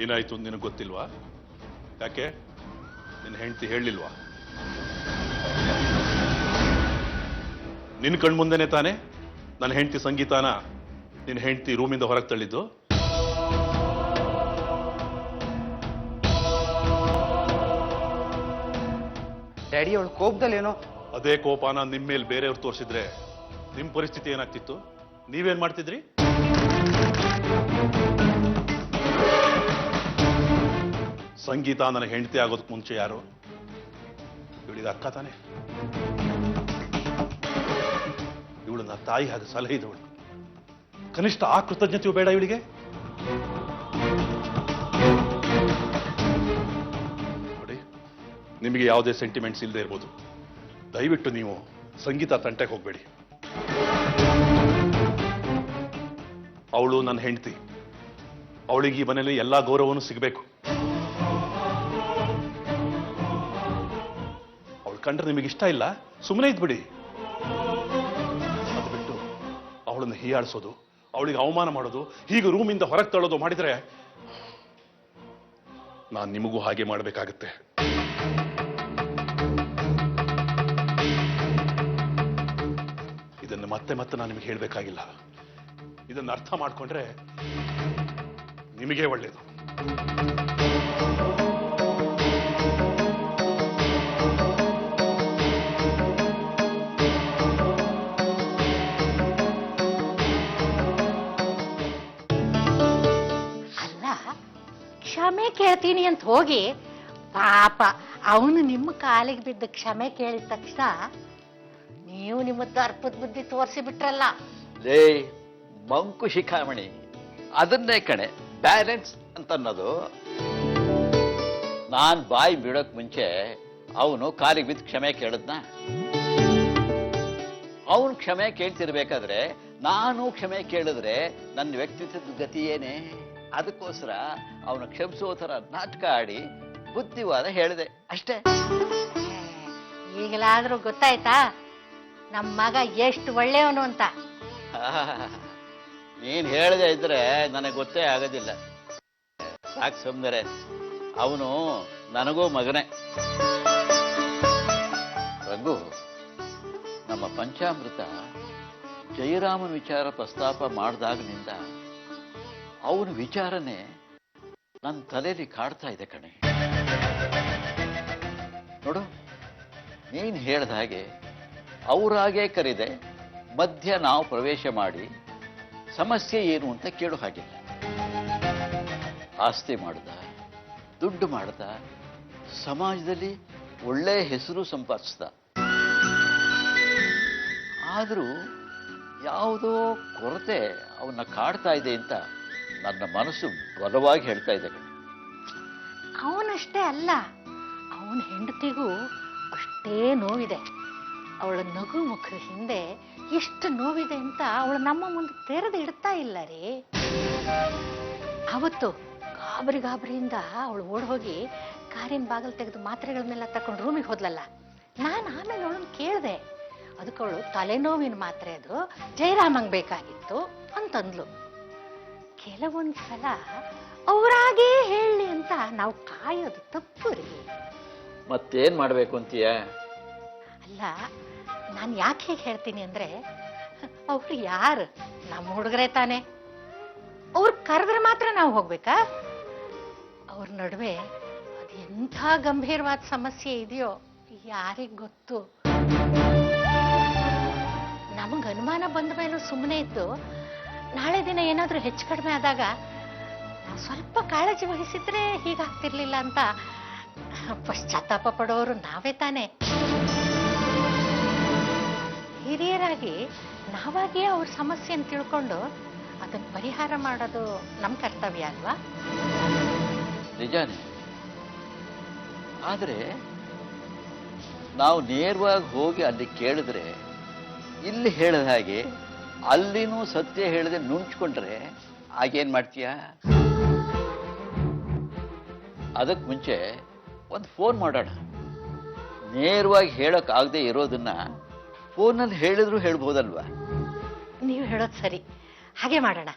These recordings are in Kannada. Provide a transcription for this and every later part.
ಏನಾಯ್ತು ನಿನಗೆ ಗೊತ್ತಿಲ್ವಾ? ಯಾಕೆ ನಿನ್ನ ಹೆಂಡತಿ ಹೇಳಲಿಲ್ವಾ? ನಿನ್ನ ಕಣ್ಮುಂದೆನೆ ತಾನೆ ನನ್ನ ಹೆಂಡತಿ ಸಂಗೀತಾನ ನಿನ್ನ ಹೆಂಡತಿ ರೂಮಿಂದ ಹೊರಗೆ ತಳ್ಳಿದ್ದು? ಡ್ಯಾಡಿ ಅವಳು ಕೋಪದಲ್ಲೇನೋ. ಅದೇ ಕೋಪನ ನಿಮ್ಮ ಮೇಲೆ ಬೇರೆಯವ್ರು ತೋರಿಸಿದ್ರೆ ನಿಮ್ಮ ಪರಿಸ್ಥಿತಿ ಏನಾಗ್ತಿತ್ತು? ನೀವೇನ್ ಮಾಡ್ತಿದ್ರಿ? ಸಂಗೀತ ನನ್ನ ಹೆಂಡತಿ ಆಗೋದಕ್ಕೆ ಮುಂಚೆ ಯಾರು? ಇವಳಿಗೆ ಅಕ್ಕ ತಾನೆ. ಇವಳು ನನ್ನ ತಾಯಿ ಹಾಗೆ ಸಲಹೆ ಇದ್ದವಳು. ಕನಿಷ್ಠ ಆ ಕೃತಜ್ಞತೆಯು ಬೇಡ ಇವಳಿಗೆ? ನೋಡಿ, ನಿಮಗೆ ಯಾವುದೇ ಸೆಂಟಿಮೆಂಟ್ಸ್ ಇಲ್ಲದೆ ಇರ್ಬೋದು. ದಯವಿಟ್ಟು ನೀವು ಸಂಗೀತ ತಂಟೆಗೆ ಹೋಗ್ಬೇಡಿ. ಅವಳು ನನ್ನ ಹೆಂಡತಿ. ಅವಳಿಗೆ ಈ ಮನೆಯಲ್ಲಿ ಎಲ್ಲಾ ಗೌರವನೂ ಸಿಗಬೇಕು. ಅವಳು ಕಂಡ್ರೆ ನಿಮಗೆ ಇಷ್ಟ ಇಲ್ಲ, ಸುಮ್ಮನೆ ಇದ್ಬಿಡಿ. ಅದು ಬಿಟ್ಟು ಅವಳನ್ನು ಹೀಯಾಳಿಸೋದು, ಅವಳಿಗೆ ಅವಮಾನ ಮಾಡೋದು, ಹೀಗೆ ರೂಮಿಂದ ಹೊರಗೆ ತಳ್ಳೋದು ಮಾಡಿದ್ರೆ ನಾನು ನಿಮಗೂ ಹಾಗೆ ಮಾಡಬೇಕಾಗತ್ತೆ. ಇದನ್ನು ಮತ್ತೆ ಮತ್ತೆ ನಾನು ನಿಮಗೆ ಹೇಳಬೇಕಾಗಿಲ್ಲ. ಇದನ್ನು ಅರ್ಥ ಮಾಡ್ಕೊಂಡ್ರೆ ನಿಮಗೆ ಒಳ್ಳೆಯದು. ಅಲ್ಲ, ಕ್ಷಮೆ ಕೇಳ್ತೀನಿ ಅಂತ ಹೋಗಿ ಪಾಪ ಅವನು ನಿಮ್ಮ ಕಾಲಿಗೆ ಬಿದ್ದ ಕ್ಷಮೆ ಕೇಳಿದ ತಕ್ಷಣ ನೀವು ನಿಮ್ಮ ದರ್ಪದ ಬುದ್ಧಿ ತೋರಿಸಿ ಬಿಟ್ರಲ್ಲ. ಲೇ ಮಂಕು ಶಿಖಾಮಣಿ, ಅದನ್ನೇ ಕಣೆ ಬ್ಯಾಲೆನ್ಸ್ ಅಂತ ಅನ್ನೋದು. ನಾನ್ ಬಾಯಿ ಬಿಡೋಕ್ ಮುಂಚೆ ಅವನು ಕಾಲಿಗೆ ಬಿದ್ದು ಕ್ಷಮೆ ಕೇಳಿದ್ನ. ಅವನು ಕ್ಷಮೆ ಕೇಳ್ತಿರ್ಬೇಕಾದ್ರೆ ನಾನು ಕ್ಷಮೆ ಕೇಳಿದ್ರೆ ನನ್ನ ವ್ಯಕ್ತಿತ್ವದ ಗತಿ ಏನೇ? ಅದಕ್ಕೋಸ್ಕರ ಅವನು ಕ್ಷಮಿಸೋ ಥರ ನಾಟಕ ಆಡಿ ಬುದ್ಧಿವಾದ ಹೇಳಿದೆ ಅಷ್ಟೇ. ಈಗಲಾದ್ರೂ ಗೊತ್ತಾಯ್ತಾ ನಮ್ಮ ಮಗ ಎಷ್ಟು ಒಳ್ಳೆಯವನು ಅಂತ? ನೀನ್ ಹೇಳದೆ ಇದ್ರೆ ನನಗೆ ಗೊತ್ತೇ ಆಗೋದಿಲ್ಲ. ಸಾಕು ಸುಮ್ಮನೆ. ಅವನು ನನಗೂ ಮಗನೇ. ರಂಗು, ನಮ್ಮ ಪಂಚಾಮೃತ ಜಯರಾಮನ ವಿಚಾರ ಪ್ರಸ್ತಾಪ ಮಾಡಿದಾಗನಿಂದ ಅವನ ವಿಚಾರನೇ ನನ್ನ ತಲೆಯಲ್ಲಿ ಕಾಡ್ತಾ ಇದೆ ಕಣೆ. ನೋಡು, ನೀನ್ ಹೇಳ್ದ ಹಾಗೆ ಅವರಾಗೇ ಕರೆದೆ ಮಧ್ಯ ನಾವು ಪ್ರವೇಶ ಮಾಡಿ ಸಮಸ್ಯೆ ಏನು ಅಂತ ಕೇಳೋ ಹಾಗಿಲ್ಲ. ಆಸ್ತಿ ಮಾಡ್ದ, ದುಡ್ಡು ಮಾಡ್ದ, ಸಮಾಜದಲ್ಲಿ ಒಳ್ಳೆ ಹೆಸರು ಸಂಪಾದಿಸ್ದ. ಆದರೂ ಯಾವುದೋ ಕೊರತೆ ಅವನ್ನ ಕಾಡ್ತಾ ಇದೆ ಅಂತ ನನ್ನ ಮನಸ್ಸು ಬಲವಾಗಿ ಹೇಳ್ತಾ ಇದೆ. ಅವನಷ್ಟೇ ಅಲ್ಲ, ಅವನ ಹೆಂಡತಿಗೂ ಅಷ್ಟೇ ನೋವಿದೆ. ಅವಳ ನಗು ಮುಖದ ಹಿಂದೆ ಎಷ್ಟು ನೋವಿದೆ ಅಂತ ಅವಳು ನಮ್ಮ ಮುಂದೆ ತೆರೆದು ಇಡ್ತಾ ಇಲ್ಲ ರೀ. ಅವತ್ತು ಗಾಬರಿಯಿಂದ ಅವಳು ಓಡ್ ಹೋಗಿ ಕಾರಿನ ಬಾಗಿಲು ತೆಗೆದು ಮಾತ್ರೆಗಳನ್ನೆಲ್ಲ ತಕೊಂಡು ರೂಮಿಗೆ ಹೋದ್ಲಲ್ಲ. ನಾನು ಆಮೇಲೆ ಅವಳನ್ನು ಕೇಳಿದೆ. ಅದಕ್ಕೆ ಅವಳು ತಲೆನೋವಿನ ಮಾತ್ರೆ ಅದು ಜಯರಾಮಂಗ್ ಬೇಕಾಗಿತ್ತು ಅಂತಂದ್ಲು. ಕೆಲವೊಂದು ಸಲ ಅವರಾಗೇ ಹೇಳಿ ಅಂತ ನಾವು ಕಾಯೋದು ತಪ್ಪು ರೀ. ಮತ್ತೇನ್ ಮಾಡ್ಬೇಕು ಅಂತೀಯ? ಅಲ್ಲ, ನಾನು ಯಾಕೆ ಹೇಗೆ ಹೇಳ್ತೀನಿ ಅಂದ್ರೆ, ಅವ್ರು ಯಾರು? ನಮ್ಮ ಹುಡುಗರೇ ತಾನೆ. ಅವ್ರು ಕರೆದ್ರೆ ಮಾತ್ರ ನಾವು ಹೋಗ್ಬೇಕಾ? ಅವ್ರ ನಡುವೆ ಅದು ಎಂಥ ಗಂಭೀರವಾದ ಸಮಸ್ಯೆ ಇದೆಯೋ ಯಾರಿಗ್ ಗೊತ್ತು. ನಮಗ್ ಅನುಮಾನ ಬಂದ ಮೇಲೂ ಸುಮ್ಮನೆ ಇದ್ದು ನಾಳೆ ದಿನ ಏನಾದ್ರೂ ಹೆಚ್ಚು ಕಡಿಮೆ ಆದಾಗ ನಾವು ಸ್ವಲ್ಪ ಕಾಳಜಿ ವಹಿಸಿದ್ರೆ ಹೀಗಾಗ್ತಿರ್ಲಿಲ್ಲ ಅಂತ ಪಶ್ಚಾತ್ತಾಪ ಪಡೋರು ನಾವೇ ತಾನೆ. ಹಿರಿಯರಾಗಿ ನಾವಾಗಿಯೇ ಅವ್ರ ಸಮಸ್ಯೆಯನ್ನು ತಿಳ್ಕೊಂಡು ಅದನ್ನ ಪರಿಹಾರ ಮಾಡೋದು ನಮ್ಮ ಕರ್ತವ್ಯ ಅಲ್ವಾ? ನಿಜಾನೇ. ಆದ್ರೆ ನಾವು ನೇರವಾಗಿ ಹೋಗಿ ಅಲ್ಲಿ ಕೇಳಿದ್ರೆ ಇಲ್ಲಿ ಹೇಳಿದ ಹಾಗೆ ಅಲ್ಲಿನೂ ಸತ್ಯ ಹೇಳದೆ ನುಂಚ್ಕೊಂಡ್ರೆ ಆಗೇನ್ ಮಾಡ್ತೀಯ? ಅದಕ್ಕೆ ಮುಂಚೆ ಒಂದು ಫೋನ್ ಮಾಡೋಣ. ನೇರವಾಗಿ ಹೇಳಕ್ ಆಗದೆ ಇರೋದನ್ನ ಫೋನಲ್ಲಿ ಹೇಳಿದ್ರು ಹೇಳ್ಬೋದಲ್ವಾ? ನೀವು ಹೇಳೋದು ಸರಿ, ಹಾಗೆ ಮಾಡೋಣ.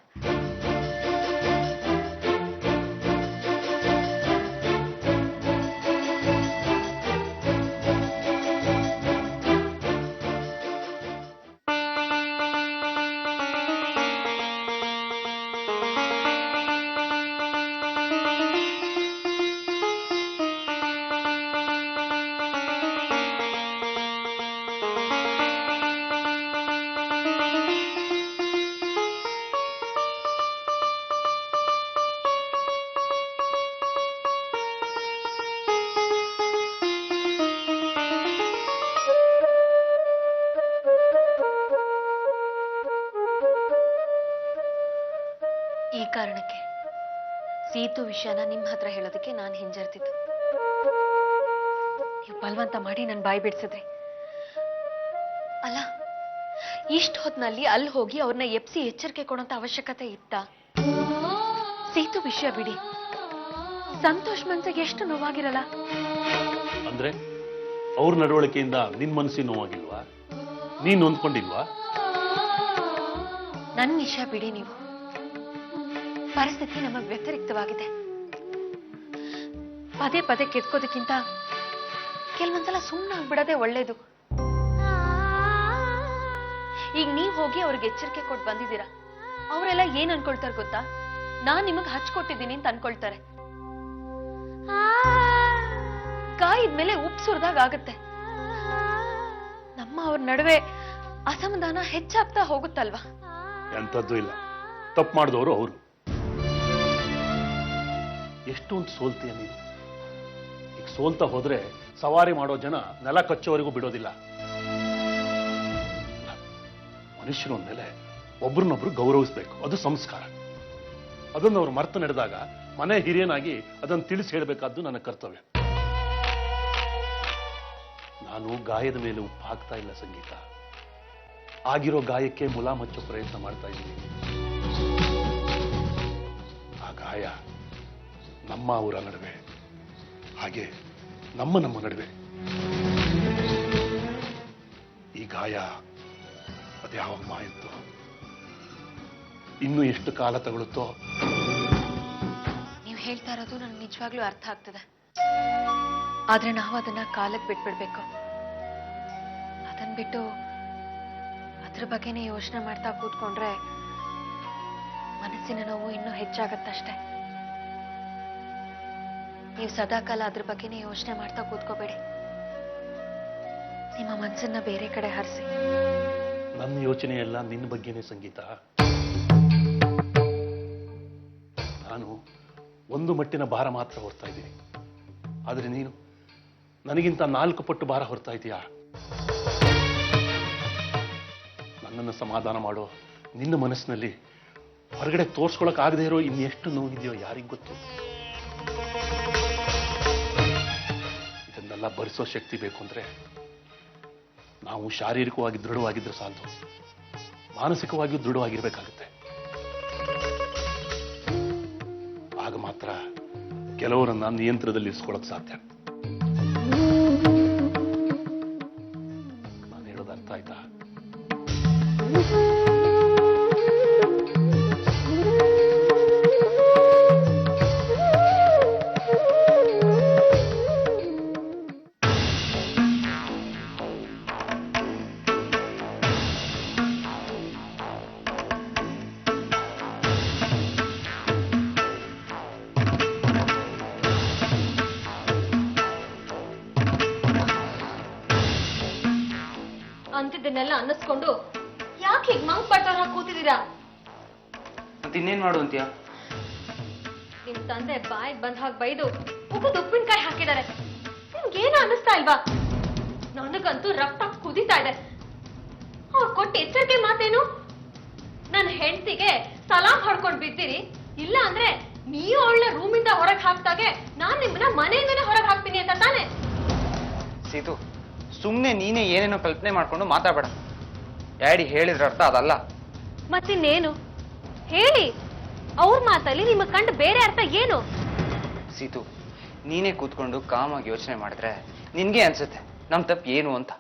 ಕಾರಣಕ್ಕೆ ಸೀತು ವಿಷಯನ ನಿಮ್ಮ ಹತ್ರ ಹೇಳೋದಕ್ಕೆ ನಾನು ಹಿಂಜರ್ತಿದ್ದು. ನೀವು ಬಲವಂತ ಮಾಡಿ ನನ್ನ ಬಾಯಿ ಬಿಡಿಸಿದ್ರಿ. ಅಲ್ಲ, ಇಷ್ಟ ಹೊತ್ನಲ್ಲಿ ಅಲ್ಲಿ ಹೋಗಿ ಅವ್ರನ್ನ ಎಪ್ಸಿ ಎಚ್ಚರಿಕೆ ಕೊಡೋಂತ ಅವಶ್ಯಕತೆ ಇತ್ತ? ಸೀತು ವಿಷಯ ಬಿಡಿ, ಸಂತೋಷ್ ಮನ್ಸಿಗೆ ಎಷ್ಟು ನೋವಾಗಿರಲ್ಲ. ಅಂದ್ರೆ ಅವ್ರ ನಡವಳಿಕೆಯಿಂದ ನಿನ್ ಮನಸ್ಸಿನ ನೋವಾಗಿಲ್ವಾ? ನೀನ್ ಹೊಂದ್ಕೊಂಡಿಲ್ವಾ? ನನ್ನ ವಿಷಯ ಬಿಡಿ ನೀವು. ಪರಿಸ್ಥಿತಿ ನಮಗೆ ವ್ಯತಿರಿಕ್ತವಾಗಿದೆ. ಪದೇ ಪದೇ ಕೆತ್ಕೋದಕ್ಕಿಂತ ಕೆಲವೊಂದ್ಸಲ ಸುಮ್ಮನೆ ಬಿಡೋದೇ ಒಳ್ಳೇದು. ಈಗ ನೀವ್ ಹೋಗಿ ಅವ್ರಿಗೆ ಎಚ್ಚರಿಕೆ ಕೊಟ್ಟು ಬಂದಿದ್ದೀರಾ. ಅವರೆಲ್ಲ ಏನ್ ಅನ್ಕೊಳ್ತಾರೆ ಗೊತ್ತಾ? ನಾನ್ ನಿಮಗ್ ಹಚ್ಕೊಟ್ಟಿದ್ದೀನಿ ಅಂತ ಅನ್ಕೊಳ್ತಾರೆ. ಕಾಯಿದ್ಮೇಲೆ ಉಪ್ಪು ಸುರಿದಾಗ ಆಗತ್ತೆ. ನಮ್ಮ ಅವ್ರ ನಡುವೆ ಅಸಮಾಧಾನ ಹೆಚ್ಚಾಗ್ತಾ ಹೋಗುತ್ತಲ್ವಾ? ಎಂಥದ್ದು ಇಲ್ಲ, ತಪ್ಪು ಮಾಡಿದವರು ಅವರು. ಎಷ್ಟೊಂದು ಸೋಲ್ತೀಯ ನೀನು. ಈಗ ಸೋಲ್ತಾ ಹೋದ್ರೆ ಸವಾರಿ ಮಾಡೋ ಜನ ನೆಲ ಕಚ್ಚೋವರೆಗೂ ಬಿಡೋದಿಲ್ಲ. ಮನುಷ್ಯನ ಮೇಲೆ ಒಬ್ರನ್ನೊಬ್ರು ಗೌರವಿಸ್ಬೇಕು, ಅದು ಸಂಸ್ಕಾರ. ಅದನ್ನು ಅವ್ರು ಮರ್ತು ನಡೆದಾಗ ಮನೆ ಹಿರಿಯನಾಗಿ ಅದನ್ನು ತಿಳಿಸಿ ಹೇಳಬೇಕಾದ್ದು ನನ್ನ ಕರ್ತವ್ಯ. ನಾನು ಗಾಯದ ಮೇಲೆ ಉಪ್ಪು ಹಾಕ್ತಾ ಇಲ್ಲ ಸಂಗೀತ. ಆಗಿರೋ ಗಾಯಕ್ಕೆ ಮುಲಾಮ್ ಹಚ್ಚೋ ಪ್ರಯತ್ನ ಮಾಡ್ತಾ ಇದ್ದೀನಿ. ಆ ಗಾಯ ನಮ್ಮ ಅವರ ನಡುವೆ, ಹಾಗೆ ನಮ್ಮ ನಡುವೆ. ಈ ಗಾಯ ಅದ್ಯಾವಾಗ ಮಾಯಿತ್ತು, ಇನ್ನೂ ಎಷ್ಟು ಕಾಲ ತಗೊಳುತ್ತೋ. ನೀವ್ ಹೇಳ್ತಾ ಇರೋದು ನನ್ಗೆ ನಿಜವಾಗ್ಲೂ ಅರ್ಥ ಆಗ್ತದೆ. ಆದ್ರೆ ನಾವು ಅದನ್ನ ಕಾಲಕ್ಕೆ ಬಿಟ್ಬಿಡ್ಬೇಕು. ಅದನ್ ಬಿಟ್ಟು ಅದ್ರ ಬಗ್ಗೆನೇ ಯೋಚನೆ ಮಾಡ್ತಾ ಕೂತ್ಕೊಂಡ್ರೆ ಮನಸ್ಸಿನ ನೋವು ಇನ್ನೂ ಹೆಚ್ಚಾಗತ್ತಷ್ಟೆ. ನೀವು ಸದಾಕಾಲ ಅದ್ರ ಬಗ್ಗೆನೇ ಯೋಚನೆ ಮಾಡ್ತಾ ಕೂತ್ಕೋಬೇಡಿ. ನಿಮ್ಮ ಮನಸ್ಸನ್ನ ಬೇರೆ ಕಡೆ ಹರಿಸಿ. ನನ್ನ ಯೋಚನೆ ಎಲ್ಲ ನಿನ್ನ ಬಗ್ಗೆನೇ ಸಂಗೀತ. ನಾನು ಒಂದು ಮಟ್ಟಿನ ಭಾರ ಮಾತ್ರ ಹೊರ್ತಾ ಇದ್ದೀನಿ. ಆದ್ರೆ ನೀನು ನನಗಿಂತ 4 ಪಟ್ಟು ಭಾರ ಹೊರ್ತಾ ಇದೀಯಾ. ನನ್ನನ್ನು ಸಮಾಧಾನ ಮಾಡೋ ನಿನ್ನ ಮನಸ್ಸಿನಲ್ಲಿ ಹೊರಗಡೆ ತೋರ್ಸ್ಕೊಳಕ್ ಆಗದೆ ಇರೋ ಇನ್ನೆಷ್ಟು ನೋವಿದೆಯೋ ಯಾರಿಗ್ ಗೊತ್ತು. ಇದನ್ನೆಲ್ಲ ಭರಿಸೋ ಶಕ್ತಿ ಬೇಕು ಅಂದ್ರೆ ನಾವು ಶಾರೀರಿಕವಾಗಿ ದೃಢವಾಗಿದ್ರೆ ಸಾಲದು, ಮಾನಸಿಕವಾಗಿಯೂ ದೃಢವಾಗಿರ್ಬೇಕಾಗುತ್ತೆ. ಆಗ ಮಾತ್ರ ಕೆಲವರನ್ನ ನಿಯಂತ್ರಣದಲ್ಲಿ ಇರಿಸ್ಕೊಳ್ಳೋಕೆ ಸಾಧ್ಯ. ನಾನು ಹೇಳೋದು ಅರ್ಥ ಆಯ್ತಾ? ಅಂತಿದ್ದನ್ನೆಲ್ಲ ಅನ್ನಿಸ್ಕೊಂಡು ಯಾಕೆ ಹೀಗೆ ಮಂಗ್ ಪಡ್ತಾರ ಕೂತಿದ್ದೀರಾ? ಮತ್ತೆ ಇನ್ನೇನ್ ಮಾಡು ಅಂತೀಯ? ನಿಮ್ ತಂದೆ ಬಾಯಿಗೆ ಬಂದ ಹಾಗೆ ಬೈದು ಮುಖದ ಉಪ್ಪಿನಕಾಯಿ ಹಾಕಿದ್ದಾರೆ. ನಿಮ್ಗೇನು ಅನ್ನಿಸ್ತಾ ಇಲ್ವಾ? ನನಗಂತೂ ರಕ್ತ ಕುದೀತಾ ಇದೆ. ಅವ್ರು ಕೊಟ್ಟ ಎಚ್ಚರಿಕೆ ಮಾತೇನು? ನನ್ನ ಹೆಂಡತಿಗೆ ಸಲಾಮ್ ಹೊಡ್ಕೊಂಡು ಬಿದ್ದೀರಿ, ಇಲ್ಲ ಅಂದ್ರೆ ನೀವು ಅವಳ ರೂಮಿಂದ ಹೊರಗೆ ಹಾಕ್ದಾಗೆ ನಾನ್ ನಿಮ್ಮನ್ನ ಮನೆಯಿಂದನೇ ಹೊರಗೆ ಹಾಕ್ತೀನಿ ಅಂತ ತಾನೆ? ಸೀತು, ಸುಮ್ನೆ ನೀನೇ ಏನೇನೋ ಕಲ್ಪನೆ ಮಾಡ್ಕೊಂಡು ಮಾತಾಡಬೇಡ. ಡ್ಯಾಡಿ ಹೇಳಿದ್ರ ಅರ್ಥ ಅದಲ್ಲ. ಮತ್ತಿನ್ನೇನು ಹೇಳಿ? ಅವ್ರ ಮಾತಲ್ಲಿ ನಿಮ್ಮ ಕಂಡು ಬೇರೆ ಅರ್ಥ ಏನು? ಸೀತು, ನೀನೇ ಕೂತ್ಕೊಂಡು ಕಾಮಾಗಿ ಯೋಚನೆ ಮಾಡಿದ್ರೆ ನಿನ್ಗೆ ಅನ್ಸುತ್ತೆ ನಮ್ ತಪ್ಪು ಏನು ಅಂತ.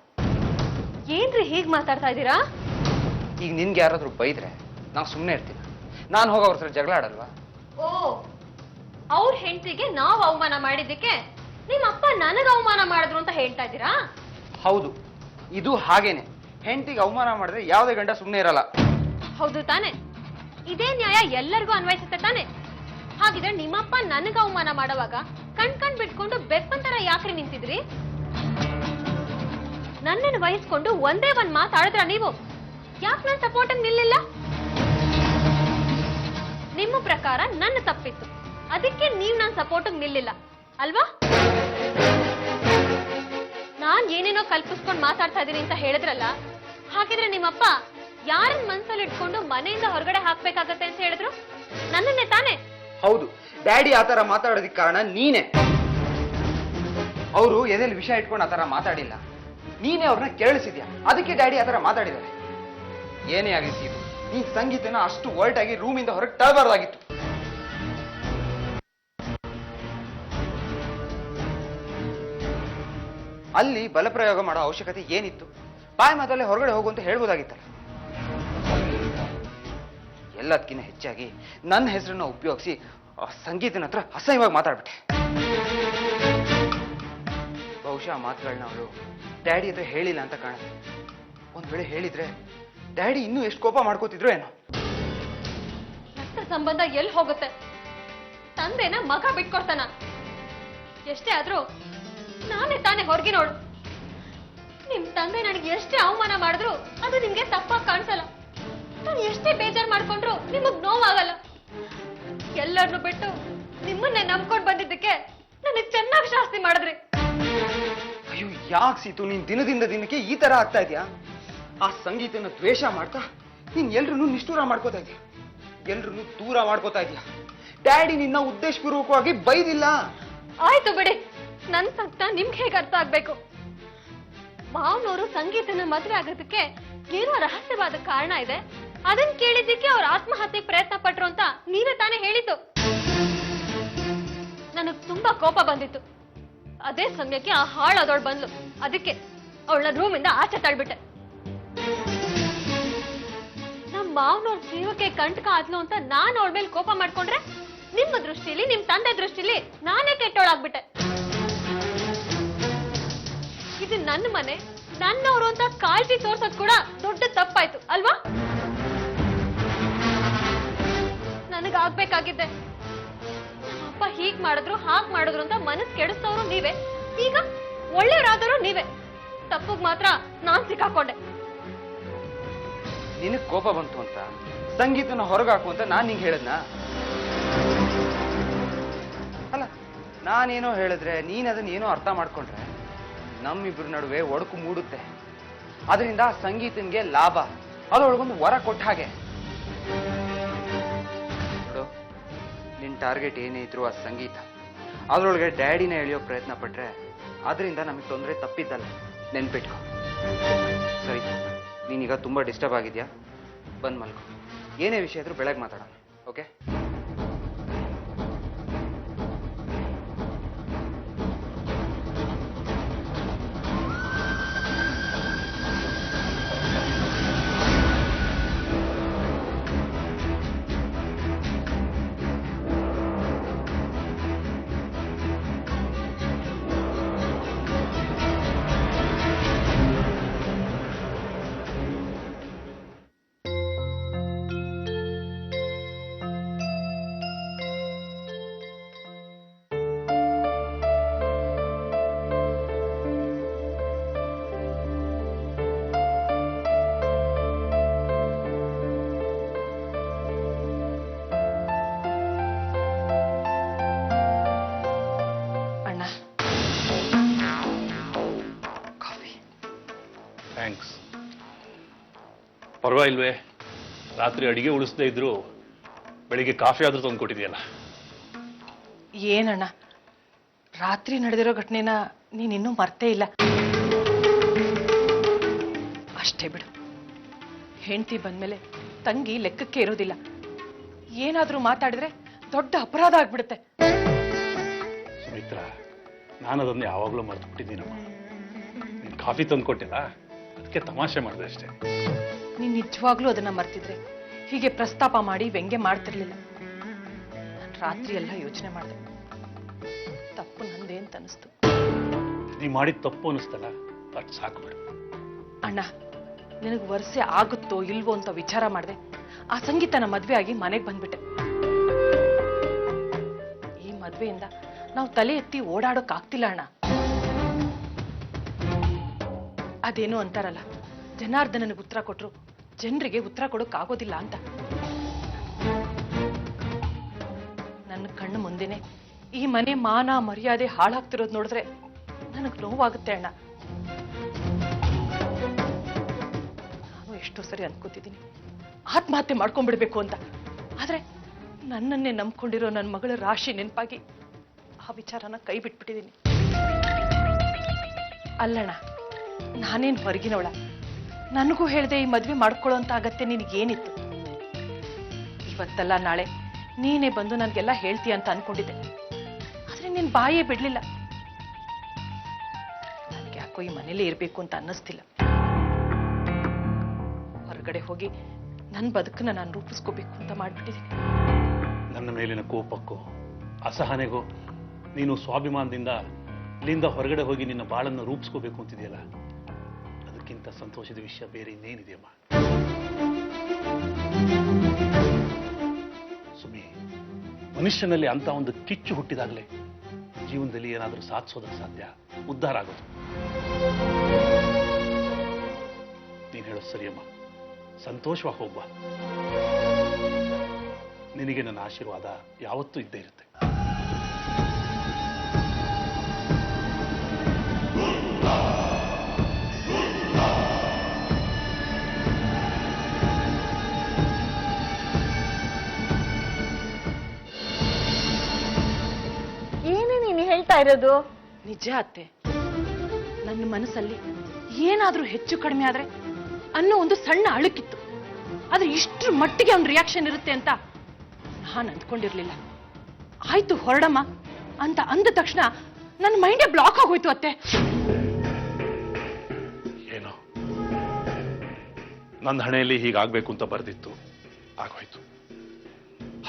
ಏನ್ರಿ ಹೀಗ್ ಮಾತಾಡ್ತಾ ಇದ್ದೀರಾ? ಈಗ ನಿನ್ಗೆ ಯಾರಾದ್ರೂ ಬೈದ್ರೆ ನಾವು ಸುಮ್ಮನೆ ಇರ್ತೀವಿ. ನಾನು ಹೋಗಿ ಅವ್ರ ಹತ್ರ ಜಗಳ ಆಡಲ್ವಾ? ಓ, ಅವ್ರ ಹೆಂಡತಿಗೆ ನಾವು ಅವಮಾನ ಮಾಡಿದ್ದಕ್ಕೆ ನಿಮ್ಮ ಅಪ್ಪ ನನಗೆ ಅವಮಾನ ಮಾಡಿದ್ರು ಅಂತ ಹೇಳ್ತಾ ಇದ್ದೀರಾ? ಹೌದು, ಇದು ಹಾಗೇನೆ. ಹೆಂಡತಿಗೆ ಅವಮಾನ ಮಾಡಿದ್ರೆ ಯಾವುದೇ ಗಂಡ ಸುಮ್ಮನೆ ಇರಲ್ಲ. ಹೌದು ತಾನೆ? ಇದೇ ನ್ಯಾಯ ಎಲ್ಲರಿಗೂ ಅನ್ವಯಿಸುತ್ತೆ ತಾನೆ? ಹಾಗಿದ್ರೆ ನಿಮ್ಮಪ್ಪ ನನಗೆ ಅವಮಾನ ಮಾಡುವಾಗ ಕಣ್ ಬಿಟ್ಕೊಂಡು ಬೆಪ್ಪಂತರ ಯಾಕ್ರಿ ನಿಂತಿದ್ರಿ? ನನ್ನನ್ನು ವಹಿಸ್ಕೊಂಡು ಒಂದೇ ಒಂದ್ ಮಾತಾಡಿದ್ರ ನೀವು? ಯಾಕೆ ನನ್ನ ಸಪೋರ್ಟ್ ನಿಲ್ಲಿಲ್ಲ? ನಿಮ್ಮ ಪ್ರಕಾರ ನನ್ನ ತಪ್ಪಿತ್ತು, ಅದಕ್ಕೆ ನೀವ್ ನನ್ನ ಸಪೋರ್ಟ್ ನಿಲ್ಲಿಲ್ಲ ಅಲ್ವಾ? ನಾನ್ ಏನೇನೋ ಕಲ್ಪಿಸ್ಕೊಂಡು ಮಾತಾಡ್ತಾ ಇದೀನಿ ಅಂತ ಹೇಳಿದ್ರಲ್ಲ, ಹಾಗಿದ್ರೆ ನಿಮ್ಮಪ್ಪ ಯಾರನ್ನ ಮನ್ಸಲ್ಲಿ ಇಟ್ಕೊಂಡು ಮನೆಯಿಂದ ಹೊರಗಡೆ ಹಾಕ್ಬೇಕಾಗತ್ತೆ ಅಂತ ಹೇಳಿದ್ರು? ನನ್ನನ್ನೇ ತಾನೇ. ಹೌದು, ಡ್ಯಾಡಿ ಆ ತರ ಮಾತಾಡೋದಕ್ಕೆ ಕಾರಣ ನೀನೇ. ಅವರು ಎದೆಯಲ್ಲಿ ವಿಷಯ ಇಟ್ಕೊಂಡು ಆ ತರ ಮಾತಾಡಿಲ್ಲ, ನೀನೇ ಅವ್ರನ್ನ ಕೇಳಿಸಿದ್ಯಾ, ಅದಕ್ಕೆ ಡ್ಯಾಡಿ ಆ ತರ ಮಾತಾಡಿದ್ದಾರೆ. ಏನೇ ಆಗಿತ್ತು ಇದು, ನೀನ್ ಸಂಗೀತನ ಅಷ್ಟು ಒರ್ಟಾಗಿ ರೂಮಿಂದ ಹೊರಗೆ ತರಬಾರ್ದಾಗಿತ್ತು. ಅಲ್ಲಿ ಬಲಪ್ರಯೋಗ ಮಾಡೋ ಅವಶ್ಯಕತೆ ಏನಿತ್ತು? ಬಾಯಿ ಮಾತಲ್ಲೇ ಹೊರಗಡೆ ಹೋಗು ಅಂತ ಹೇಳ್ಬೋದಾಗಿತ್ತಲ್ಲ. ಎಲ್ಲದಕ್ಕಿಂತ ಹೆಚ್ಚಾಗಿ ನನ್ನ ಹೆಸರನ್ನ ಉಪಯೋಗಿಸಿ ಸಂಗೀತನ ಹತ್ರ ಅಸಹ್ಯವಾಗಿ ಮಾತಾಡ್ಬಿಟ್ಟೆ. ಬಹುಶಃ ಆ ಮಾತುಗಳನ್ನ ಅವಳು ಡ್ಯಾಡಿ ಹತ್ರ ಹೇಳಿಲ್ಲ ಅಂತ ಕಾಣುತ್ತೆ. ಒಂದ್ ವೇಳೆ ಹೇಳಿದ್ರೆ ಡ್ಯಾಡಿ ಇನ್ನೂ ಎಷ್ಟು ಕೋಪ ಮಾಡ್ಕೋತಿದ್ರು ಏನೋ. ರಕ್ತ ಸಂಬಂಧ ಎಲ್ಲಿ ಹೋಗುತ್ತೆ? ತಂದೆನ ಮಗ ಬಿಟ್ಕೊಡ್ತಾನ? ಎಷ್ಟೇ ಆದ್ರೂ ನಾನೇ ತಾನೇ ಹೊರಗೆ ನೋಡು. ನಿಮ್ ತಂದೆ ನನಗೆ ಎಷ್ಟೇ ಅವಮಾನ ಮಾಡಿದ್ರು ಅದು ನಿಮ್ಗೆ ತಪ್ಪಾಗಿ ಕಾಣಿಸಲ್ಲ. ನಾನು ಎಷ್ಟೇ ಬೇಜಾರ್ ಮಾಡ್ಕೊಂಡ್ರು ನಿಮಗ್ ನೋವಾಗಲ್ಲ. ಎಲ್ಲರನ್ನು ಬಿಟ್ಟು ನಿಮ್ಮನ್ನೇ ನಂಬ್ಕೊಂಡ್ ಬಂದಿದ್ದಕ್ಕೆ ನನಗೆ ಚೆನ್ನಾಗಿ ಶಾಸ್ತಿ ಮಾಡಿದ್ರಿ. ಅಯ್ಯೋ, ಯಾಕೆ ಸೀತು ನೀನ್ ದಿನದಿಂದ ದಿನಕ್ಕೆ ಈ ತರ ಆಗ್ತಾ ಇದೆಯಾ? ಆ ಸಂಗೀತನ ದ್ವೇಷ ಮಾಡ್ತಾ ನೀನ್ ಎಲ್ರನ್ನೂ ನಿಷ್ಠೂರ ಮಾಡ್ಕೋತಾ ಇದೀಯ, ಎಲ್ರನ್ನೂ ದೂರ ಮಾಡ್ಕೋತಾ ಇದೀಯ. ಡ್ಯಾಡಿ ನಿನ್ನ ಉದ್ದೇಶಪೂರ್ವಕವಾಗಿ ಬೈದಿಲ್ಲ. ಆಯ್ತು ಬಿಡಿ, ನನ್ ಸತ್ತ ನಿಮ್ಗೆ ಹೇಗೆ ಅರ್ಥ ಆಗ್ಬೇಕು? ಮಾವನವರು ಸಂಗೀತನ ಮದುವೆ ಆಗೋದಕ್ಕೆ ಏನೋ ರಹಸ್ಯವಾದ ಕಾರಣ ಇದೆ, ಅದನ್ನ ಕೇಳಿದ್ದಕ್ಕೆ ಅವ್ರ ಆತ್ಮಹತ್ಯೆ ಪ್ರಯತ್ನ ಪಟ್ರು ಅಂತ ನೀವೇ ತಾನೇ ಹೇಳಿದ್ದು. ನನಗ್ ತುಂಬಾ ಕೋಪ ಬಂದಿತ್ತು. ಅದೇ ಸಮಯಕ್ಕೆ ಆ ಹಾಳಾದವಳು ಬಂದ್ಲು, ಅದಕ್ಕೆ ಅವಳನ್ನ ರೂಮಿಂದ ಆಚೆ ತಳ್ಬಿಟ್ಟೆ. ನಮ್ ಮಾವನವ್ರ ಜೀವಕ್ಕೆ ಕಂಟಕ ಆದ್ಲು ಅಂತ ನಾನ್ ಅವಳ ಮೇಲೆ ಕೋಪ ಮಾಡ್ಕೊಂಡ್ರೆ ನಿಮ್ಮ ದೃಷ್ಟಿಲಿ, ನಿಮ್ ತಂದೆ ದೃಷ್ಟಿಲಿ ನಾನೇ ಕೆಟ್ಟವಳಾಗ್ಬಿಟ್ಟೆ. ಇದು ನನ್ನ ಮನೆ, ನನ್ನವರು ಅಂತ ಕಾಳಜಿ ತೋರ್ಸೋದ್ ಕೂಡ ದೊಡ್ಡ ತಪ್ಪಾಯ್ತು ಅಲ್ವಾ? ನನಗಾಗ್ಬೇಕಾಗಿದ್ದೆ. ಅಪ್ಪ ಹೀಗ್ ಮಾಡಿದ್ರು ಹಾಗ್ ಮಾಡಿದ್ರು ಅಂತ ಮನಸ್ ಕೆಡಿಸ್ತವ್ರು ನೀವೇ, ಈಗ ಒಳ್ಳೆಯವರಾದರೂ ನೀವೇ. ತಪ್ಪಗ್ ಮಾತ್ರ ನಾನ್ ಸಿಕ್ಕಾಕೊಂಡೆ. ನಿನಗ್ ಕೋಪ ಬಂತು ಅಂತ ಸಂಗೀತನ ಹೊರಗಾಕು ಅಂತ ನಾನ್ ನಿಂಗೆ ಹೇಳದ್ನಾ? ಅಲ್ಲ, ನಾನೇನೋ ಹೇಳಿದ್ರೆ ನೀನ್ ಅದನ್ನ ಏನೋ ಅರ್ಥ ಮಾಡ್ಕೊಂಡ್ರೆ ನಮ್ಮಿಬ್ರ ನಡುವೆ ಒಡಕು ಮೂಡುತ್ತೆ. ಅದರಿಂದ ಸಂಗೀತನ್ಗೆ ಲಾಭ, ಅದರೊಳಗೊಂದು ವರ ಕೊಟ್ಟ ಹಾಗೆ. ನೋಡು, ನಿನ್ ಟಾರ್ಗೆಟ್ ಏನೇ ಇದ್ರು ಆ ಸಂಗೀತ, ಅದ್ರೊಳಗೆ ಡ್ಯಾಡಿನ ಎಳೆಯೋ ಪ್ರಯತ್ನ ಪಟ್ರೆ ಅದರಿಂದ ನಮಗೆ ತೊಂದರೆ ತಪ್ಪಿದ್ದಲ್ಲ, ನೆನ್ಪಿಟ್ಕೊ. ಸರಿ, ನೀನೀಗ ತುಂಬಾ ಡಿಸ್ಟರ್ಬ್ ಆಗಿದ್ಯಾ, ಬಂದ್ ಮಲ್ಕೊ. ಏನೇ ವಿಷಯ ಇದ್ರೂ ಬೆಳಗ್ಗೆ ಮಾತಾಡೋಣ, ಓಕೆ? ಥ್ಯಾಂಕ್ಸ್. ಪರವಾಗಿಲ್ವೇ, ರಾತ್ರಿ ಅಡಿಗೆ ಉಳಿಸದೇ ಇದ್ರು ಬೆಳಿಗ್ಗೆ ಕಾಫಿ ಆದ್ರೂ ತಂದು ಕೊಟ್ಟಿದೆಯಲ್ಲ. ಏನಣ್ಣ, ರಾತ್ರಿ ನಡೆದಿರೋ ಘಟನೆನ ನೀನಿನ್ನೂ ಮರ್ತೇ ಇಲ್ಲ. ಅಷ್ಟೇ ಬಿಡು, ಹೆಂಡತಿ ಬಂದ್ಮೇಲೆ ತಂಗಿ ಲೆಕ್ಕಕ್ಕೆ ಇರೋದಿಲ್ಲ. ಏನಾದ್ರೂ ಮಾತಾಡಿದ್ರೆ ದೊಡ್ಡ ಅಪರಾಧ ಆಗ್ಬಿಡುತ್ತೆ. ಸುಮಿತ್ರ, ನಾನು ಅದನ್ನ ಯಾವಾಗಲೂ ಮರ್ತು ಬಿಟ್ಟಿದ್ದೀನಮ್ಮ. ನೀನು ಕಾಫಿ ತಂದು ಕೊಟ್ಟಿಲ್ಲ, ಅದಕ್ಕೆ ತಮಾಷೆ ಮಾಡಿದೆ ಅಷ್ಟೇ. ನೀನ್ ನಿಜವಾಗ್ಲೂ ಅದನ್ನ ಮರ್ತಿದ್ರೆ ಹೀಗೆ ಪ್ರಸ್ತಾಪ ಮಾಡಿ ವ್ಯಂಗ್ಯ ಮಾಡ್ತಿರ್ಲಿಲ್ಲ. ನಾನು ರಾತ್ರಿ ಎಲ್ಲ ಯೋಚನೆ ಮಾಡಿದೆ, ತಪ್ಪು ನಂದೇ ಅಂತ ಅನಿಸ್ತು. ನೀ ಮಾಡಿದ ತಪ್ಪು ಅನಿಸ್ತಲ್ಲ, ಅದು ಸಾಕು ಬಿಡು. ಅಣ್ಣ, ನಿನಗೆ ವರ್ಷೆ ಆಗುತ್ತೋ ಇಲ್ವೋ ಅಂತ ವಿಚಾರ ಮಾಡಿದೆ. ಆ ಸಂಗೀತನ ಮದ್ವೆ ಆಗಿ ಮನೆಗೆ ಬಂದ್ಬಿಟ್ಟೆ. ಈ ಮದ್ವೆಯಿಂದ ನಾವು ತಲೆ ಎತ್ತಿ ಓಡಾಡೋಕ್ಕಾಗ್ತಿಲ್ಲ ಅಣ್ಣ. ಅದೇನು ಅಂತಾರಲ್ಲ, ಜನಾರ್ದನನಿಗೆ ಉತ್ತರ ಕೊಟ್ರು ಜನರಿಗೆ ಉತ್ತರ ಕೊಡೋಕ್ಕಾಗೋದಿಲ್ಲ ಅಂತ. ನನ್ನ ಕಣ್ಣು ಮುಂದೆನೆ ಈ ಮನೆ ಮಾನ ಮರ್ಯಾದೆ ಹಾಳಾಗ್ತಿರೋದು ನೋಡಿದ್ರೆ ನನಗೆ ನೋವಾಗುತ್ತೆ ಅಣ್ಣ. ನಾನು ಎಷ್ಟೋ ಸರಿ ಅನ್ಕೋತಿದ್ದೀನಿ ಆತ್ಮಹತ್ಯೆ ಮಾಡ್ಕೊಂಡ್ಬಿಡ್ಬೇಕು ಅಂತ. ಆದ್ರೆ ನನ್ನನ್ನೇ ನಂಬ್ಕೊಂಡಿರೋ ನನ್ನ ಮಗಳ ರಾಶಿ ನೆನಪಾಗಿ ಆ ವಿಚಾರನ ಕೈ ಬಿಟ್ಬಿಟ್ಟಿದ್ದೀನಿ. ಅಲ್ಲಣ್ಣ, ನಾನೇನ್ ಹೊರಗಿನವಳ? ನನಗೂ ಹೇಳ್ದೆ ಈ ಮದ್ವೆ ಮಾಡ್ಕೊಳ್ಳೋ ಅಂತ ಅಗತ್ಯ ನಿನಗೇನಿತ್ತು? ಇವತ್ತಲ್ಲ ನಾಳೆ ನೀನೇ ಬಂದು ನನ್ಗೆಲ್ಲ ಹೇಳ್ತೀಯ ಅಂತ ಅನ್ಕೊಂಡಿದ್ದೆ. ಆದ್ರೆ ನಿನ್ ಬಾಯೇ ಬಿಡ್ಲಿಲ್ಲ. ನನ್ಗೆ ಯಾಕೋ ಈ ಮನೇಲೇ ಇರ್ಬೇಕು ಅಂತ ಅನ್ನಿಸ್ತಿಲ್ಲ. ಹೊರಗಡೆ ಹೋಗಿ ನನ್ನ ಬದುಕನ್ನ ನಾನು ರೂಪಿಸ್ಕೋಬೇಕು ಅಂತ ಮಾಡ್ಬಿಟ್ಟಿದ್ದೀನಿ. ನನ್ನ ಮೇಲಿನ ಕೋಪಕ್ಕೂ ಅಸಹನೆಗೂ ನೀನು ಸ್ವಾಭಿಮಾನದಿಂದ ಇಲ್ಲಿಂದ ಹೊರಗಡೆ ಹೋಗಿ ನಿನ್ನ ಬಾಳನ್ನು ರೂಪಿಸ್ಕೋಬೇಕು ಅಂತಿದೆಯಲ್ಲ, ಅದಕ್ಕಿಂತ ಸಂತೋಷದ ವಿಷಯ ಬೇರೆ ಇನ್ನೇನಿದೆಯಮ್ಮ? ಸುಮಿ, ಮನುಷ್ಯನಲ್ಲಿ ಅಂತ ಒಂದು ಕಿಚ್ಚು ಹುಟ್ಟಿದಾಗಲೇ ಜೀವನದಲ್ಲಿ ಏನಾದರೂ ಸಾಧಿಸೋದಕ್ಕೆ ಸಾಧ್ಯ, ಉದ್ಧಾರ ಆಗೋದು. ನೀನು ಹೇಳೋದು ಸರಿಯಮ್ಮ, ಸಂತೋಷವಾಗಿ ಹೋಗ್ಬಾ. ನಿನಗೆ ನನ್ನ ಆಶೀರ್ವಾದ ಯಾವತ್ತೂ ಇದ್ದೇ ಇರುತ್ತೆ. ಏನು ನೀನು ಹೇಳ್ತಾ ಇರೋದು? ನಿಜ ಅತ್ತೆ, ನನ್ನ ಮನಸ್ಸಲ್ಲಿ ಏನಾದ್ರೂ ಹೆಚ್ಚು ಕಡಿಮೆ ಆದ್ರೆ ಅನ್ನೋ ಒಂದು ಸಣ್ಣ ಅಳುಕಿತ್ತು. ಆದ್ರೆ ಇಷ್ಟ್ರ ಮಟ್ಟಿಗೆ ಅವ್ನ ರಿಯಾಕ್ಷನ್ ಇರುತ್ತೆ ಅಂತ ನಾನು ಅಂದ್ಕೊಂಡಿರ್ಲಿಲ್ಲ. ಆಯ್ತು ಹೊರಡಮ್ಮ ಅಂತ ಅಂದ ತಕ್ಷಣ ನನ್ನ ಮೈಂಡೇ ಬ್ಲಾಕ್ ಆಗೋಯ್ತು ಅತ್ತೆ. ಏನೋ ನನ್ನ ಹಣೆಯಲ್ಲಿ ಹೀಗಾಗ್ಬೇಕು ಅಂತ ಬರೆದಿತ್ತು, ಆಗೋಯ್ತು.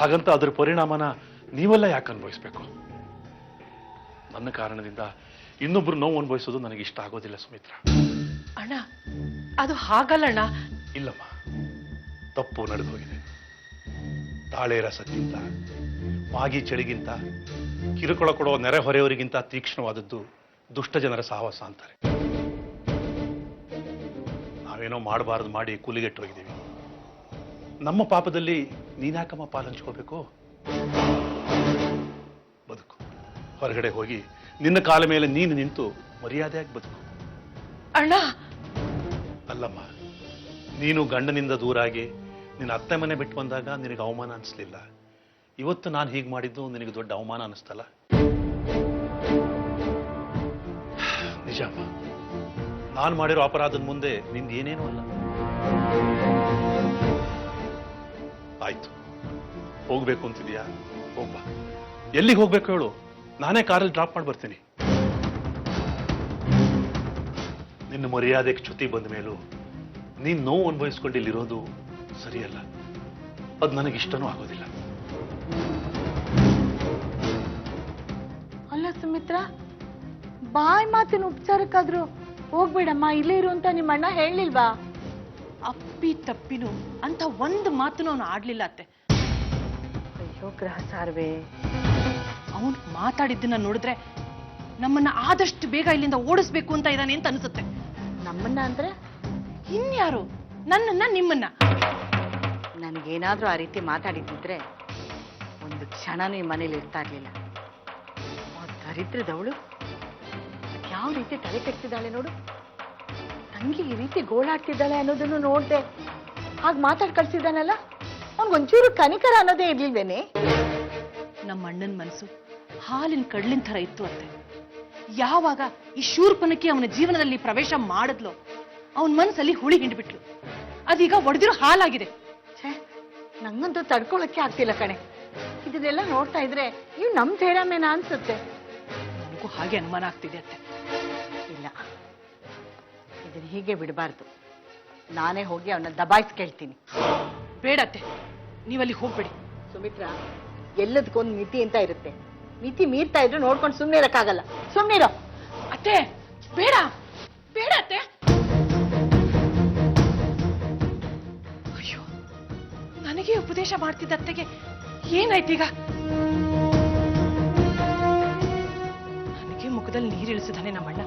ಹಾಗಂತ ಅದ್ರ ಪರಿಣಾಮನ ನೀವೆಲ್ಲ ಯಾಕೆ ಅನುಭವಿಸ್ಬೇಕು? ನನ್ನ ಕಾರಣದಿಂದ ಇನ್ನೊಬ್ರು ನೋವು ಅನುಭವಿಸೋದು ನನಗೆ ಇಷ್ಟ ಆಗೋದಿಲ್ಲ ಸುಮಿತ್ರಾ. ಅಣ್ಣ, ಅದು ಹಾಗಲ್ಲಣ್ಣ. ಇಲ್ಲಮ್ಮ, ತಪ್ಪು ನಡೆದು ಹೋಗಿದೆ. ತಾಳೆ ರಸಕ್ಕಿಂತ, ಮಾಗಿ ಚಳಿಗಿಂತ, ಕಿರುಕುಳ ಕೊಡುವ ನೆರೆಹೊರೆಯವರಿಗಿಂತ ತೀಕ್ಷ್ಣವಾದದ್ದು ದುಷ್ಟ ಜನರ ಸಹವಾಸ ಅಂತಾರೆ. ನಾವೇನೋ ಮಾಡಬಾರದು ಮಾಡಿ ಕೂಲಿಗೆಟ್ಟು ಹೋಗಿದ್ದೀವಿ. ನಮ್ಮ ಪಾಪದಲ್ಲಿ ನೀನ್ಯಾಕಮ್ಮ ಪಾಲು ಹಂಚ್ಕೋಬೇಕು? ಬದುಕು, ಹೊರಗಡೆ ಹೋಗಿ ನಿನ್ನ ಕಾಲ ಮೇಲೆ ನೀನು ನಿಂತು ಮರ್ಯಾದೆಯಾಗಿ ಬದುಕು. ಅಣ್ಣ, ಅಲ್ಲಮ್ಮ, ನೀನು ಗಂಡನಿಂದ ದೂರಾಗಿ ನಿನ್ನ ಅತ್ತೆ ಮನೆ ಬಿಟ್ಟು ಬಂದಾಗ ನಿನಗೆ ಅವಮಾನ ಅನಿಸ್ಲಿಲ್ಲ. ಇವತ್ತು ನಾನು ಹೀಗೆ ಮಾಡಿದ್ದು ನಿನಗೆ ದೊಡ್ಡ ಅವಮಾನ ಅನಿಸ್ತಲ್ಲ? ನಿಜಮ್ಮ, ನಾನು ಮಾಡಿರೋ ಅಪರಾಧದ ಮುಂದೆ ನಿಂದು ಏನೇನೂ ಅಲ್ಲ. ಆಯ್ತು, ಹೋಗ್ಬೇಕು ಅಂತಿದ್ಯಾ? ಹೋಗ್ಬಾ. ಎಲ್ಲಿಗೆ ಹೋಗ್ಬೇಕು ಹೇಳು, ನಾನೇ ಕಾರಲ್ಲಿ ಡ್ರಾಪ್ ಮಾಡಿ ಬರ್ತೀನಿ. ನಿನ್ನ ಮರ್ಯಾದೆಗೆ ಚ್ಯುತಿ ಬಂದ ಮೇಲೂ ನೀನ್ ನೋವು ಅನುಭವಿಸ್ಕೊಂಡು ಇಲ್ಲಿರೋದು ಸರಿಯಲ್ಲ. ಅದು ನನಗಿಷ್ಟನೂ ಆಗೋದಿಲ್ಲ. ಅಲ್ಲ ಸುಮಿತ್ರಾ, ಬಾಯ್ ಮಾತಿನ ಉಪಚಾರಕ್ಕಾದ್ರೂ ಹೋಗ್ಬೇಡಮ್ಮ, ಇಲ್ಲೇ ಇರು ಅಂತ ನಿಮ್ಮ ಅಣ್ಣ ಹೇಳಿಲ್ವಾ? ಅಪ್ಪಿ ತಪ್ಪಿನು ಅಂತ ಒಂದು ಮಾತನ್ನು ಅವನು ಆಡ್ಲಿಲ್ಲ ಅತ್ತೆ. ಅಯ್ಯೋ ಗ್ರಹ ಸಾರ್ವೆ, ಅವನು ಮಾತಾಡಿದ್ದನ್ನ ನೋಡಿದ್ರೆ ನಮ್ಮನ್ನ ಆದಷ್ಟು ಬೇಗ ಇಲ್ಲಿಂದ ಓಡಿಸ್ಬೇಕು ಅಂತ ಇದ್ದಾನೆ ಅಂತ ಅನ್ಸುತ್ತೆ. ನಮ್ಮನ್ನ ಅಂದ್ರೆ ಇನ್ಯಾರು? ನನ್ನನ್ನ, ನಿಮ್ಮನ್ನ. ನನಗೇನಾದ್ರೂ ಆ ರೀತಿ ಮಾತಾಡಿದ್ದಿದ್ರೆ ಒಂದು ಕ್ಷಣನೂ ಈ ಮನೇಲಿ ಇರ್ತಾ ಇರ್ಲಿಲ್ಲ. ಆ ದರಿದ್ರದವಳು ಯಾವ ರೀತಿ ತಲೆ ಕೆಡ್ತಿದ್ದಾಳೆ ನೋಡು. ತಂಗಿ ಈ ರೀತಿ ಗೋಳಾಡ್ತಿದ್ದಾಳೆ ಅನ್ನೋದನ್ನು ನೋಡ್ದೆ ಹಾಗೆ ಮಾತಾಡ್ ಕಳ್ಸಿದ್ದಾನಲ್ಲ, ಅವ್ನಿಗೊಂಚೂರು ಕನಿಕರ ಅನ್ನೋದೇ ಇರ್ಲಿಲ್ವೇನೆ? ನಮ್ಮ ಅಣ್ಣನ ಮನಸ್ಸು ಹಾಲಿನ ಕಡ್ಲಿನ ತರ ಇತ್ತು ಅತ್ತೆ. ಯಾವಾಗ ಈ ಶೂರ್ಪನಕ್ಕೆ ಅವನ ಜೀವನದಲ್ಲಿ ಪ್ರವೇಶ ಮಾಡಿದ್ಲೋ ಅವನ ಮನಸ್ಸಲ್ಲಿ ಹುಳಿ ಹಿಂಡ್ಬಿಟ್ಲು. ಅದೀಗ ಒಡೆದಿರೋ ಹಾಲಾಗಿದೆ. ಛೇ, ನಂಗಂತೂ ತಡ್ಕೊಳಕ್ಕೆ ಆಗ್ತಿಲ್ಲ ಕಣೆ. ಇದನ್ನೆಲ್ಲ ನೋಡ್ತಾ ಇದ್ರೆ ಇವ್ ನಮ್ ಜಯರಾಮೇನ ಅನ್ಸುತ್ತೆ. ನನಗೂ ಹಾಗೆ ಅನುಮಾನ ಆಗ್ತಿದೆ ಅತ್ತೆ. ಇಲ್ಲ, ಇದನ್ನ ಹೀಗೆ ಬಿಡಬಾರ್ದು. ನಾನೇ ಹೋಗಿ ಅವನ್ನ ದಬಾಯಿಸಿ ಕೇಳ್ತೀನಿ. ಬೇಡತ್ತೆ, ನೀವಲ್ಲಿ ಹೋಗ್ಬೇಡಿ. ಸುಮಿತ್ರಾ, ಎಲ್ಲದಕ್ಕೊಂದು ಮಿತಿ ಅಂತ ಇರುತ್ತೆ. ಮಿತಿ ಮೀರ್ತಾ ಇದ್ರೆ ನೋಡ್ಕೊಂಡು ಸುಮ್ಮನೆ ಇರಕ್ಕಾಗಲ್ಲ. ಸುಮ್ಮನೆ ಇರೋ. ಅತ್ತೆ, ಬೇಡ ಬೇಡ ಅತ್ತೆ. ಅಯ್ಯೋ, ನನಗೆ ಉಪದೇಶ ಮಾಡ್ತಿದ್ದ ಅತ್ತೆಗೆ ಏನಾಯ್ತೀಗ? ನನಗೆ ಮುಖದಲ್ಲಿ ನೀರಿಳಿಸಿದಾನೆ ನಮ್ಮಣ್ಣ,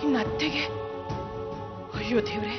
ಇನ್ನು ಅತ್ತೆಗೆ. ಅಯ್ಯೋ ದೇವ್ರೆ,